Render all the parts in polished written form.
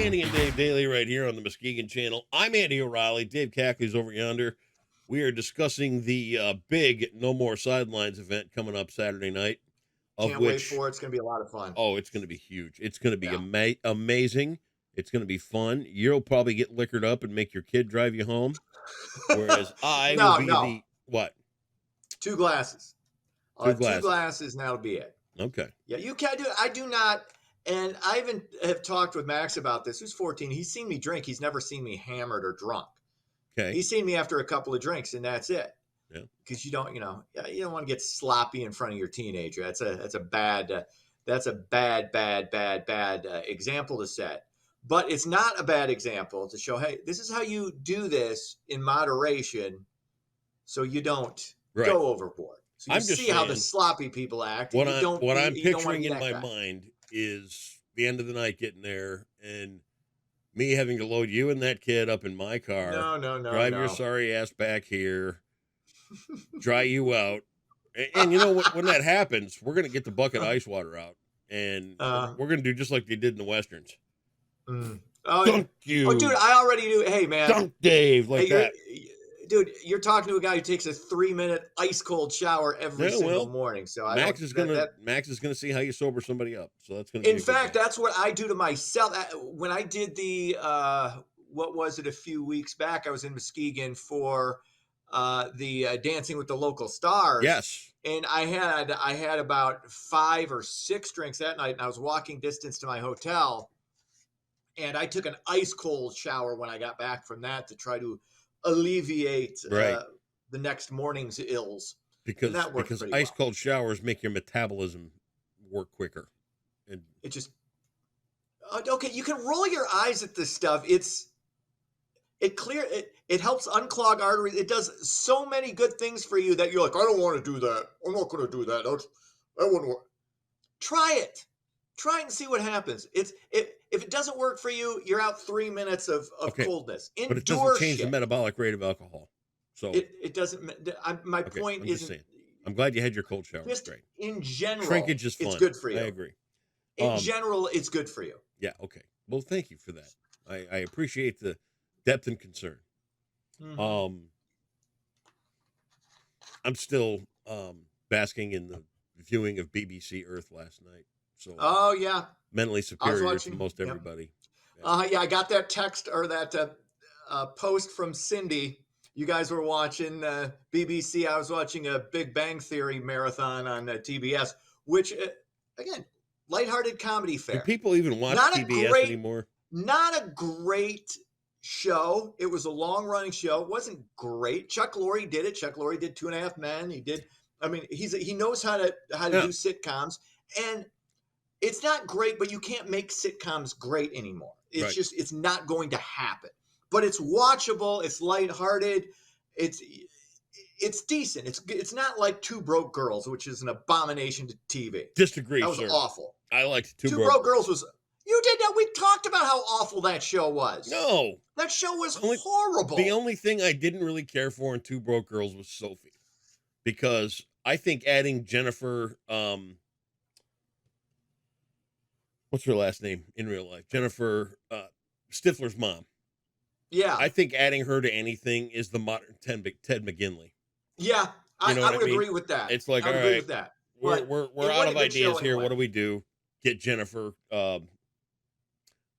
Andy and Dave Daily right here on the Muskegon channel. I'm Andy O'Reilly. Dave Cackley's over yonder. We are discussing the big No More Sidelines event coming up Saturday night. Can't wait for it. It's going to be a lot of fun. Oh, it's going to be huge. It's going to be Yeah. amazing. It's going to be fun. You'll probably get liquored up and make your kid drive you home. Whereas I will be the what? 2 glasses. Two 2 glasses. glasses, and that'll be it. Okay. Yeah, you can't do it. I do not. And I even have talked with Max about this, who's 14. He's seen me drink. He's never seen me hammered or drunk. Okay. He's seen me after a couple of drinks, and that's it. Yeah. Because you don't want to get sloppy in front of your teenager. That's a bad example to set. But it's not a bad example to show, hey, this is how you do this in moderation, so you don't go overboard. So you see how the sloppy people act. What I'm picturing in my mind is the end of the night getting there and me having to load you and that kid up in my car. No. Drive your sorry ass back here, dry you out. And you know what? When that happens, we're going to get the bucket of ice water out. And we're going to do just like they did in the Westerns. Dunk you. Oh, dude, I already knew. Hey, man. Dunk Dave, like that. Dude, you're talking to a guy who takes a 3-minute ice cold shower every single morning. So Max is gonna see how you sober somebody up. So that's gonna. In fact, that's what I do to myself. When I did the what was it a few weeks back? I was in Muskegon for the Dancing with the Local Stars. Yes. And I had about 5 or 6 drinks that night, and I was walking distance to my hotel, and I took an ice cold shower when I got back from that to try to alleviate the next morning's ills. Because ice cold showers make your metabolism work quicker. And it just okay, you can roll your eyes at this stuff. It helps unclog arteries. It does so many good things for you that you're like, I don't want to do that. I'm not going to do that. That wouldn't work. Try it and see what happens. If it doesn't work for you, you're out 3 minutes of coldness. But it doesn't change the metabolic rate of alcohol. So it doesn't. My point isn't. I'm glad you had your cold shower. Just great. In general, shrinkage is fun. It's good for you. I agree. In general, it's good for you. Yeah. Okay. Well, thank you for that. I appreciate the depth and concern. Mm-hmm. I'm still basking in the viewing of BBC Earth last night. So mentally superior to most everybody. Yeah, I got that text or that post from Cindy. You guys were watching BBC. I was watching a Big Bang Theory marathon on TBS, which again, lighthearted comedy fare. Do people even watch TBS anymore? Not a great show. It was a long-running show. It wasn't great. Chuck Lorre did it. Chuck Lorre did 2.5 Men. He did. I mean, he knows how to do sitcoms, and it's not great. But you can't make sitcoms great anymore. It's just it's not going to happen. But it's watchable. It's lighthearted. It's decent. It's not like Two Broke Girls, which is an abomination to TV. Disagree, That was awful. I liked Two Broke Girls was. You did that. We talked about how awful that show was. No. That show was horrible. The only thing I didn't really care for in Two Broke Girls was Sophie. Because I think adding Jennifer, what's her last name in real life? Jennifer Stifler's mom. Yeah. I think adding her to anything is the modern Ted McGinley. Yeah. I would agree with that. It's like, all right, we're out of ideas here. What do we do? Get Jennifer,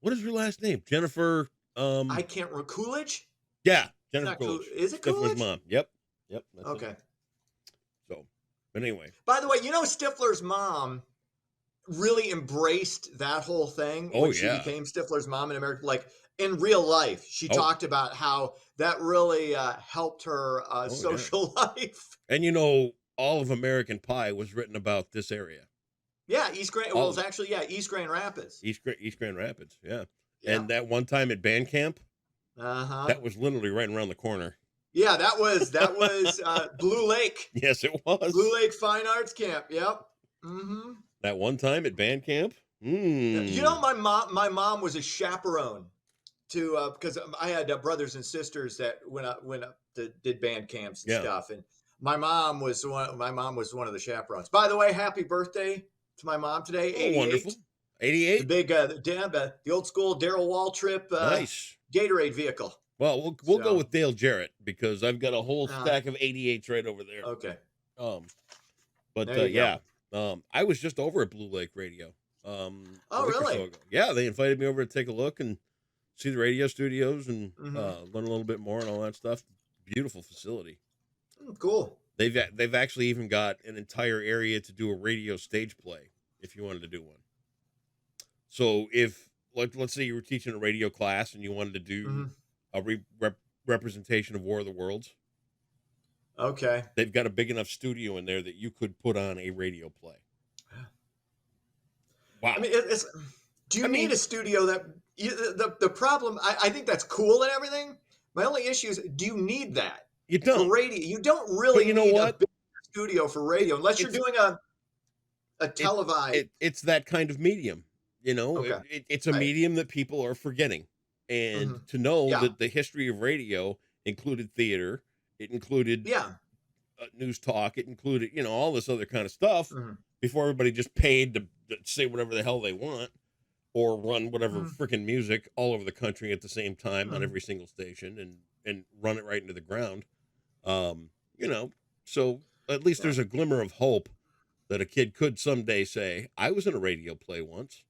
what is her last name? Jennifer. I can't remember. Coolidge? Yeah, Jennifer Coolidge. Is it Coolidge? Stifler's mom. Yep. Okay. It. So, but anyway. By the way, Stifler's mom really embraced that whole thing when she became Stifler's mom in America. Like in real life, she talked about how that really helped her social life. And all of American Pie was written about this area. Yeah, East Grand. Well, it's actually East Grand Rapids. East Grand Rapids. Yeah. And that one time at band camp, that was literally right around the corner. Yeah, that was Blue Lake. Yes, it was Blue Lake Fine Arts Camp. Yep. Mm-hmm. That one time at band camp. My mom was a chaperone to because I had brothers and sisters that went up did band camps and stuff, and my mom was one of the chaperones. By the way, happy birthday to my mom today. 88. Wonderful. 88? The big, the old school Darrell Waltrip Nice. Gatorade vehicle. Well, we'll go with Dale Jarrett because I've got a whole stack of 88s right over there. Okay. But yeah, I was just over at Blue Lake Radio. Oh, really? So yeah, they invited me over to take a look and see the radio studios and learn a little bit more and all that stuff. Beautiful facility. Cool. They've actually even got an entire area to do a radio stage play if you wanted to do one. So if let's say you were teaching a radio class and you wanted to do a representation of War of the Worlds. Okay. They've got a big enough studio in there that you could put on a radio play. Wow. I mean, do you need a studio that the problem? I think that's cool and everything. My only issue is, do you need that? You don't. For radio, you don't really need a big studio for radio unless you're doing a televised. It's that kind of medium. You know, okay. It's a medium that people are forgetting. And to know that the history of radio included theater, it included news talk, it included, all this other kind of stuff before everybody just paid to say whatever the hell they want or run whatever freaking music all over the country at the same time on every single station and run it right into the ground. So at least there's a glimmer of hope that a kid could someday say, I was in a radio play once,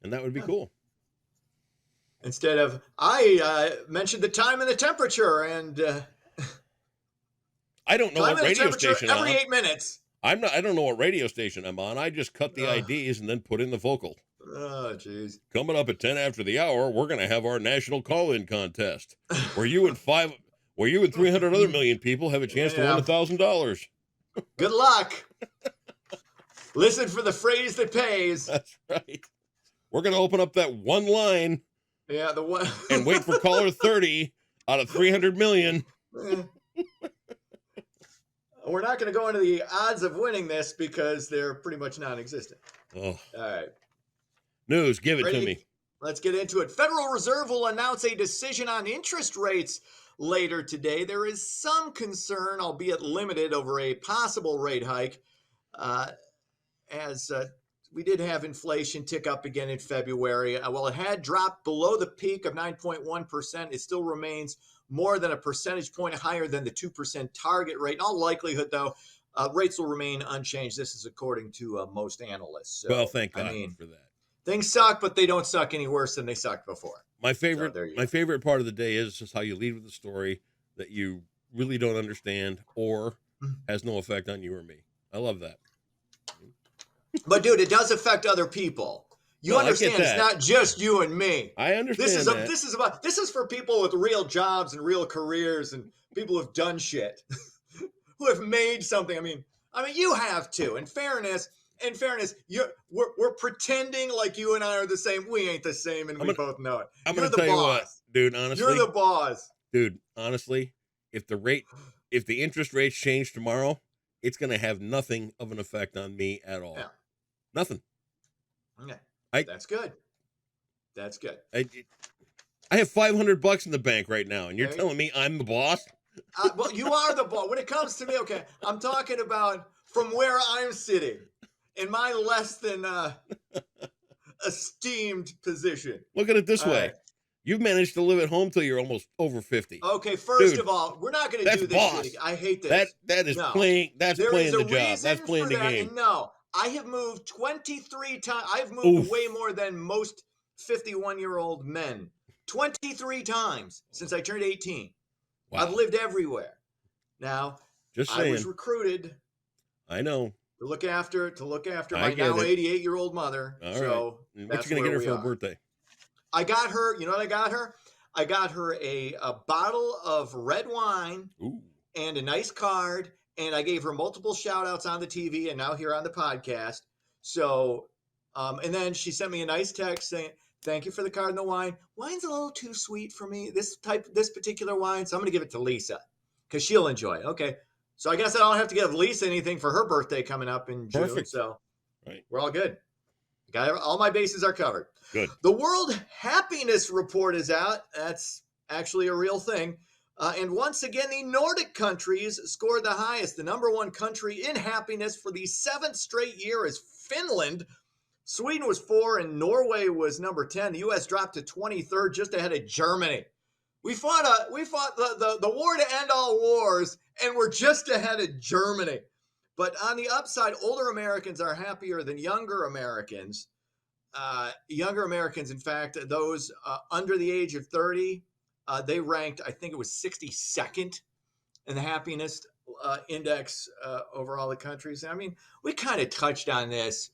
and that would be cool. Instead of, I mentioned the time and the temperature, and I don't know what radio station every 8 minutes. I don't know what radio station I'm on. I just cut the IDs and then put in the vocal. Oh, jeez. Coming up at 10 after the hour, we're going to have our national call-in contest, where you and 300 other million people have a chance to win $1,000. Good luck. Listen for the phrase that pays. That's right. We're going to open up that one line. Yeah, the one. And wait for caller 30 out of 300 million. We're not going to go into the odds of winning this because they're pretty much non-existent. Oh. All right. News, give it to me. Let's get into it. Federal Reserve will announce a decision on interest rates later today. There is some concern, albeit limited, over a possible rate hike, as we did have inflation tick up again in February. While it had dropped below the peak of 9.1%, it still remains more than a percentage point higher than the 2% target rate. In all likelihood, though, rates will remain unchanged. This is according to most analysts. So, well, thank God for that. Things suck, but they don't suck any worse than they sucked before. My favorite part of the day is just how you lead with a story that you really don't understand or has no effect on you or me. I love that. But dude, it does affect other people. You understand? It's not just you and me. I understand. This is for people with real jobs and real careers and people who've done shit, who have made something. I mean, you have too. In fairness, we're pretending like you and I are the same. We ain't the same, and we both know it. I'm going to tell you what, dude. Honestly, you're the boss, dude. Honestly, if the interest rates change tomorrow, it's going to have nothing of an effect on me at all. Yeah. Nothing. Okay, that's good. That's good. I have $500 in the bank right now, and you're telling me I'm the boss? Well, you are the boss. When it comes to me, okay, I'm talking about from where I'm sitting in my less than esteemed position. Look at it this way. Right. You've managed to live at home till you're almost over 50. Okay, first of all, we're not going to do this shit. I hate this. That is playing. That's playing the job. That's playing the game. No, I have moved 23 times. I've moved way more than most 51-year-old men. 23 times since I turned 18. Wow. I've lived everywhere. Now, I was recruited. I know. To look after my now 88-year-old mother. All so right. What you going to get her for her birthday? I got her, you know what I got her? I got her a bottle of red wine and a nice card. And I gave her multiple shout outs on the TV and now here on the podcast. So, and then she sent me a nice text saying, thank you for the card and the wine. Wine's a little too sweet for me, this particular wine. So I'm going to give it to Lisa because she'll enjoy it. Okay. So I guess I don't have to give Lisa anything for her birthday coming up in June. Perfect. So we're all good. All my bases are covered. Good. The World Happiness Report is out. That's actually a real thing. And once again, the Nordic countries scored the highest. The number one country in happiness for the 7th straight year is Finland. Sweden was 4 and Norway was number 10. The U.S. dropped to 23rd, just ahead of Germany. We fought the war to end all wars, and we're just ahead of Germany. But on the upside, older Americans are happier than younger Americans. Younger Americans, in fact, those under the age of 30, they ranked, I think it was 62nd in the happiness index over all the countries. I mean, we kind of touched on this.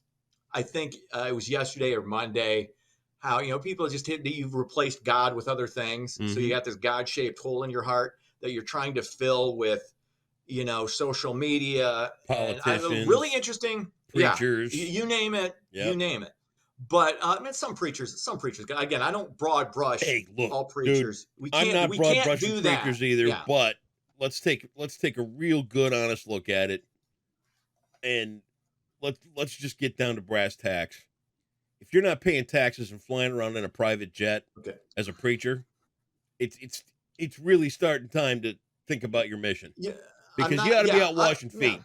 I think it was yesterday or Monday, how, people just hit that you've replaced God with other things. Mm-hmm. So you got this God-shaped hole in your heart that you're trying to fill with, social media, politicians, and really interesting preachers, you name it, you name it. But some preachers, again, I don't broad brush all preachers. Dude, I'm not broad brushing preachers either, but let's take a real good, honest look at it. And let's just get down to brass tacks. If you're not paying taxes and flying around in a private jet as a preacher, it's really starting time to think about your mission. Yeah, because you got to be out washing feet.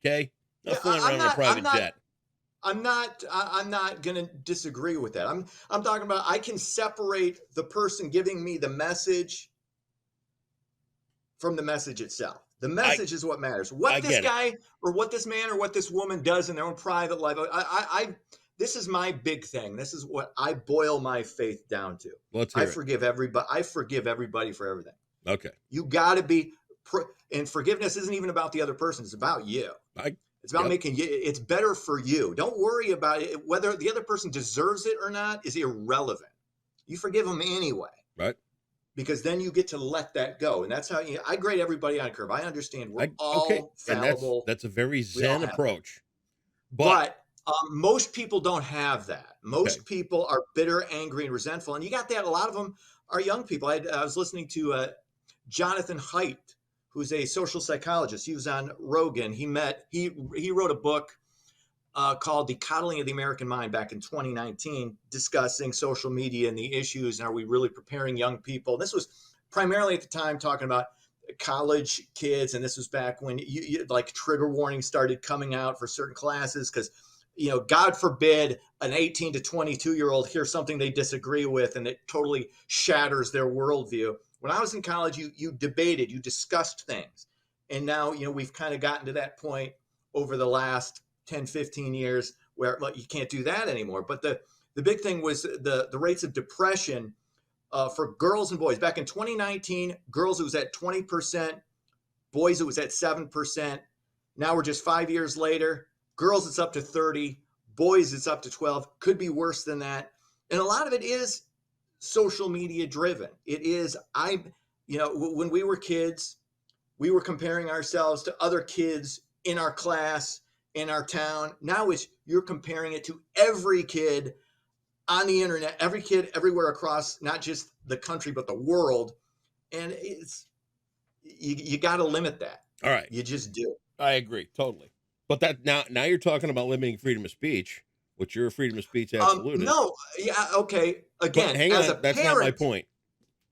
Okay, not flying around in a private jet. I'm not going to disagree with that. I'm talking about, I can separate the person giving me the message from the message itself. The message is what matters. What this guy or what this man or what this woman does in their own private life. This is my big thing. This is what I boil my faith down to. I forgive everybody. I forgive everybody for everything. Okay. You got to be, and forgiveness isn't even about the other person. It's about you. It's about making you, it's better for you. Don't worry about it. Whether the other person deserves it or not is irrelevant. You forgive them anyway. Right. Because then you get to let that go. And that's how I grade everybody on a curve. I understand we're all fallible. And that's a very Zen approach. But most people don't have that. Most people are bitter, angry, and resentful. And you got that. A lot of them are young people. I was listening to Jonathan Haidt, who's a social psychologist. He was on Rogan. He wrote a book called The Coddling of the American Mind back in 2019, discussing social media and the issues. And are we really preparing young people? And this was primarily at the time talking about college kids. And this was back when you like trigger warnings started coming out for certain classes because, God forbid an 18 to 22-year-old hears something they disagree with and it totally shatters their worldview. When I was in college, you debated, you discussed things. And now, we've kind of gotten to that point over the last 10, 15 years where you can't do that anymore. But the big thing was the rates of depression for girls and boys. Back in 2019, girls, it was at 20%. Boys, it was at 7%. Now we're just 5 years later. Girls, it's up to 30. Boys, it's up to 12. Could be worse than that. And a lot of it is social media driven. It is, when we were kids, we were comparing ourselves to other kids in our class, in our town. Now you're comparing it to every kid on the internet, every kid everywhere across, not just the country, but the world. And you got to limit that. All right. You just do. I agree. Totally. But that now you're talking about limiting freedom of speech, which you're a freedom of speech absolutist. No. Yeah. Okay. Again, hang on. That's not my point.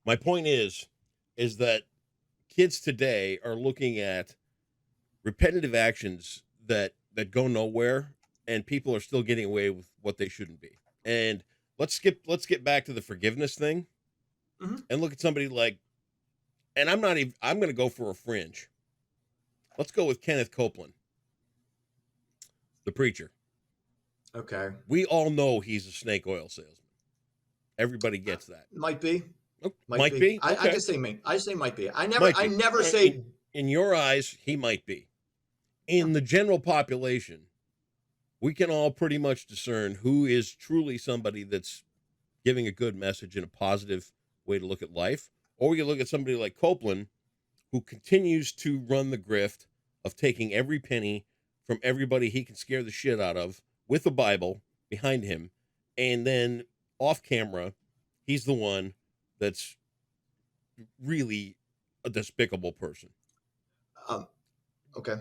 My point is that kids today are looking at repetitive actions that go nowhere, and people are still getting away with what they shouldn't be. And let's get back to the forgiveness thing, and look at somebody like, and I'm going to go for a fringe. Let's go with Kenneth Copeland, the preacher. Okay. We all know he's a snake oil salesman. Everybody gets that. Might be. Might be. Okay. I just say might. I say might be. I never say. In your eyes, he might be. In the general population, we can all pretty much discern who is truly somebody that's giving a good message and a positive way to look at life. Or we can look at somebody like Copeland, who continues to run the grift of taking every penny from everybody he can scare the shit out of with the Bible behind him. And then off camera, he's the one that's really a despicable person. Okay.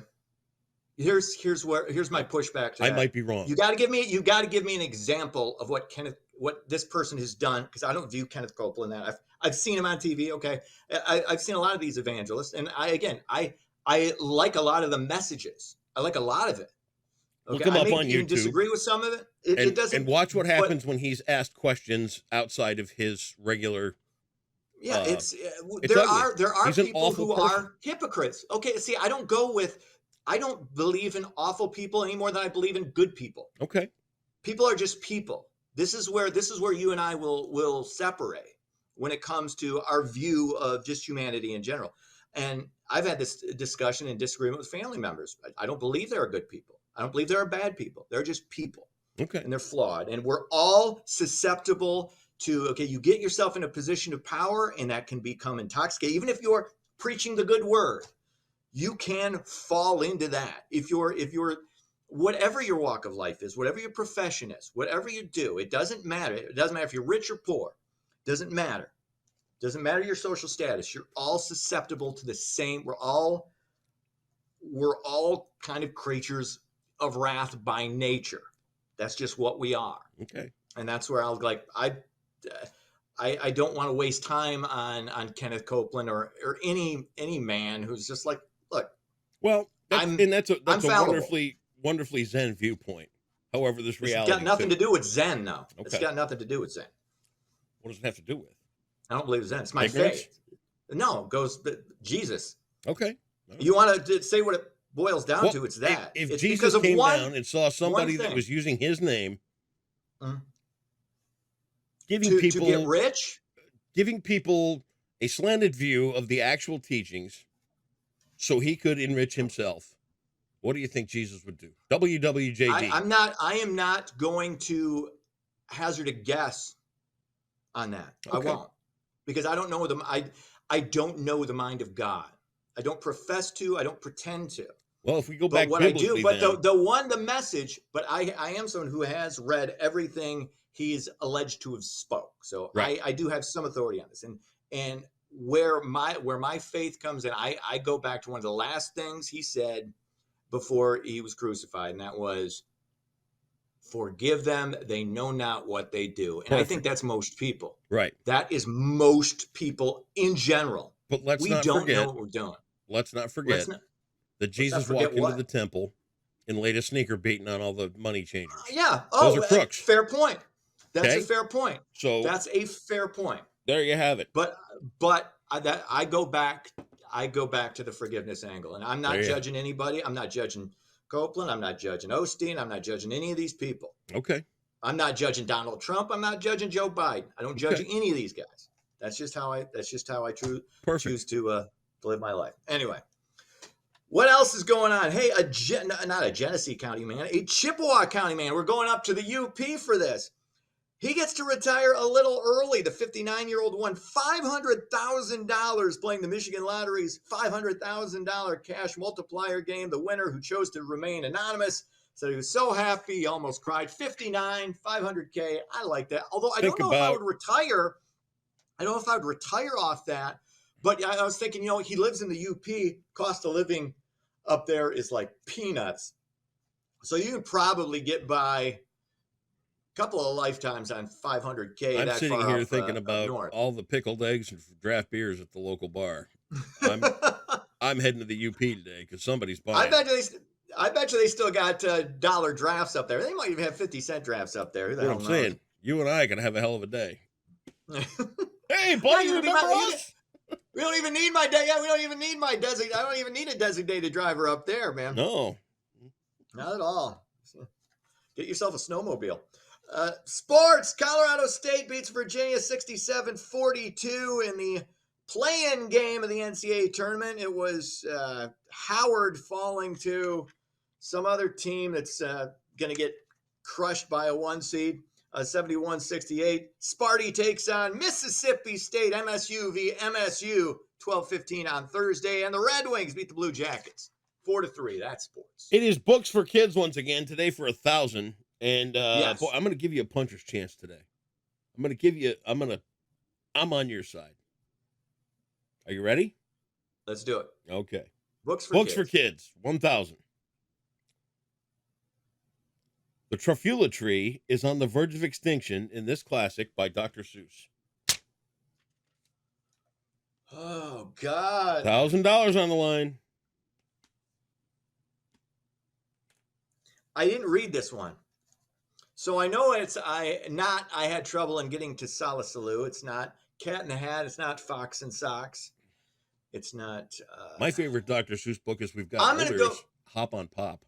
Here's my pushback to that. I might be wrong. You got to give me an example of what this person has done, because I don't view Kenneth Copeland that. I've seen him on TV. Okay. I've seen a lot of these evangelists, and I like a lot of the messages. I like a lot of it. Okay. Look him up on YouTube. YouTube. Disagree with some of it. It doesn't. And watch what happens when he's asked questions outside of his regular. Yeah, it's there ugly. are He's an people awful who person. are hypocrites. Okay, see, I don't believe in awful people any more than I believe in good people. Okay. People are just people. This is where you and I will separate when it comes to our view of just humanity in general. And I've had this discussion and disagreement with family members. I don't believe there are good people. I don't believe there are bad people. They're just people. Okay. And they're flawed. And we're all susceptible to, okay, you get yourself in a position of power and that can become intoxicating. Even if you're preaching the good word, you can fall into that. If you're whatever your walk of life is, whatever your profession is, whatever you do, it doesn't matter. It doesn't matter if you're rich or poor. It doesn't matter. It doesn't matter your social status. You're all susceptible to the same. We're all kind of creatures of wrath by nature. That's just what we are. Okay. And that's where I'll I don't want to waste time on Kenneth Copeland or any man who's just like, look. Well, that's a wonderfully Zen viewpoint. However, this reality it's got nothing to do with Zen, though. Okay. It's got nothing to do with Zen. What does it have to do with? I don't believe Zen. It's my faith. No, it goes Jesus. Okay. Right. You want to say what it boils down to? It's that. If it's Jesus came down and saw somebody that was using his name, giving people to get rich, giving people a slanted view of the actual teachings, so he could enrich himself, what do you think Jesus would do? WWJD. I am not going to hazard a guess on that. Okay. I won't, because I don't know I don't know the mind of God. I don't profess to. I don't pretend to. Well, if we go back, what I do, but the message. But I am someone who has read everything he's alleged to have spoke. So right. I do have some authority on this, and where my faith comes in, I go back to one of the last things he said before he was crucified, and that was, "Forgive them; they know not what they do." And Perfect. I think that's most people. Right. That is most people in general. But we don't know what we're doing. Let's not forget that Jesus walked into the temple and laid a sneaker beating on all the money changers. Yeah. Those are crooks. Fair point. That's a fair point. So that's a fair point. There you have it. But I go back to the forgiveness angle, and I'm not judging anybody. I'm not judging Copeland. I'm not judging Osteen. I'm not judging any of these people. Okay. I'm not judging Donald Trump. I'm not judging Joe Biden. I don't judge any of these guys. That's just how I choose to live my life. Anyway, what else is going on? Hey, not a Genesee County man, a Chippewa County man. We're going up to the UP for this. He gets to retire a little early. The 59-year-old won $500,000 playing the Michigan Lottery's $500,000 cash multiplier game. The winner, who chose to remain anonymous, said he was so happy he almost cried. 59, $500K. I like that. Although I don't know if I would retire. I don't know if I would retire off that. But I was thinking, he lives in the UP. Cost of living up there is like peanuts. So you can probably get by couple of lifetimes on $500K. I'm sitting here thinking about all the pickled eggs and draft beers at the local bar. I'm heading to the UP today because somebody's buying. I bet you they still got dollar drafts up there. They might even have 50-cent drafts up there. What I'm saying, you and I are gonna have a hell of a day. Hey, buddy, you remember us? We don't even need my day. Yeah, we don't even need my I don't even need a designated driver up there, man. No, not at all. Get yourself a snowmobile. Sports, Colorado State beats Virginia 67-42 in the play-in game of the NCAA tournament. It was Howard falling to some other team that's going to get crushed by a 1 seed, 71-68. Sparty takes on Mississippi State, MSU v. MSU, 12:15 on Thursday. And the Red Wings beat the Blue Jackets 4-3. That's sports. It is books for kids once again today for $1,000. And yes. Boy, I'm going to give you a puncher's chance today. I'm on your side. Are you ready? Let's do it. Okay. Books for kids, 1,000. The Truffula tree is on the verge of extinction in this classic by Dr. Seuss. Oh, God. $1,000 on the line. I didn't read this one. So I know I had trouble in getting to Salisalu. It's not Cat in the Hat. It's not Fox and Socks. It's not. My favorite Dr. Seuss book is we've got I'm gonna go Hop on Pop.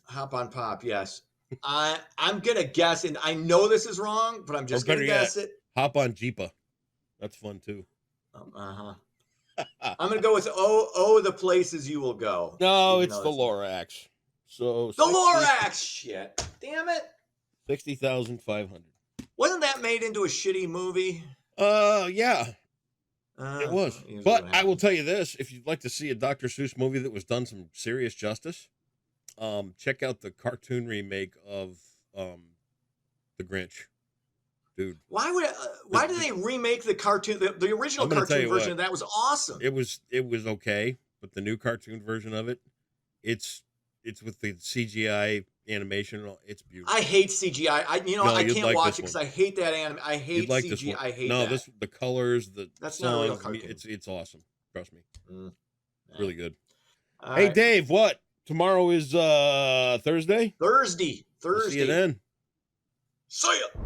Hop on Pop. Yes. I'm gonna guess, and I know this is wrong, but I'm just gonna guess it. Hop on Jeepa. That's fun too. I'm gonna go with the places you will go. No, it's the Lorax. So the Lorax. Shit. Damn it. 60,500. Wasn't that made into a shitty movie? Yeah. It was. But I will tell you this: if you'd like to see a Dr. Seuss movie that was done some serious justice, check out the cartoon remake of The Grinch. Dude, why did they remake the cartoon? The original cartoon version of that was awesome. It was okay, but the new cartoon version of it, it's with the CGI animation. It's beautiful. I hate CGI. I can't watch it because I hate that anime. I hate CGI. I hate that. The colors, that's not a real cartoon. It's awesome. Trust me. Really good. All hey, right. Dave, what? Tomorrow is Thursday? Thursday. We'll see you then. See ya.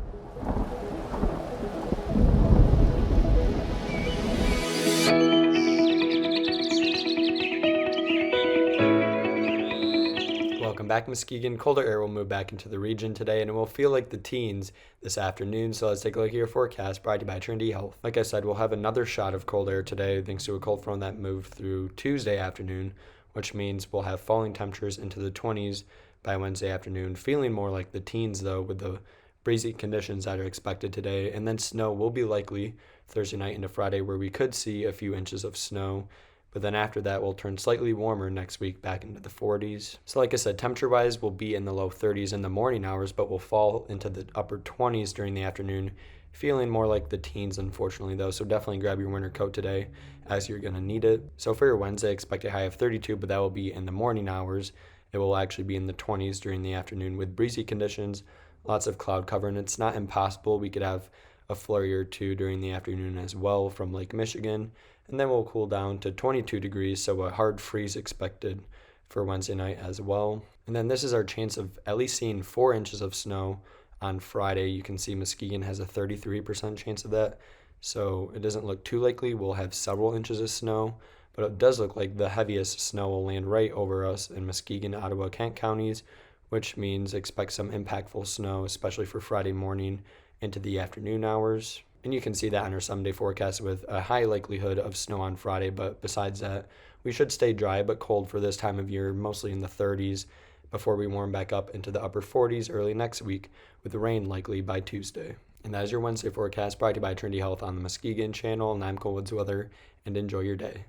Welcome back, Muskegon. Colder air will move back into the region today, and it will feel like the teens this afternoon. So let's take a look at your forecast, brought to you by Trinity Health. Like I said, we'll have another shot of cold air today, thanks to a cold front that moved through Tuesday afternoon, which means we'll have falling temperatures into the 20s by Wednesday afternoon, feeling more like the teens, though, with the breezy conditions that are expected today. And then snow will be likely Thursday night into Friday, where we could see a few inches of snow. But then after that, we'll turn slightly warmer next week, back into the 40s. So like I said, temperature-wise, we'll be in the low 30s in the morning hours, but we'll fall into the upper 20s during the afternoon, feeling more like the teens, unfortunately, though. So definitely grab your winter coat today, as you're going to need it. So for your Wednesday, expect a high of 32, but that will be in the morning hours. It will actually be in the 20s during the afternoon with breezy conditions, lots of cloud cover, and it's not impossible. We could have a flurry or two during the afternoon as well from Lake Michigan. And then we'll cool down to 22 degrees, so a hard freeze expected for Wednesday night as well. And then this is our chance of at least seeing 4 inches of snow on Friday. You can see Muskegon has a 33% chance of that, so it doesn't look too likely we'll have several inches of snow, but it does look like the heaviest snow will land right over us in Muskegon, Ottawa, Kent counties, which means expect some impactful snow, especially for Friday morning into the afternoon hours. And you can see that on our 7-day forecast with a high likelihood of snow on Friday. But besides that, we should stay dry but cold for this time of year, mostly in the 30s, before we warm back up into the upper 40s early next week, with rain likely by Tuesday. And that is your Wednesday forecast, brought to you by Trinity Health on the Muskegon channel. And I'm Cole Woods Weather, and enjoy your day.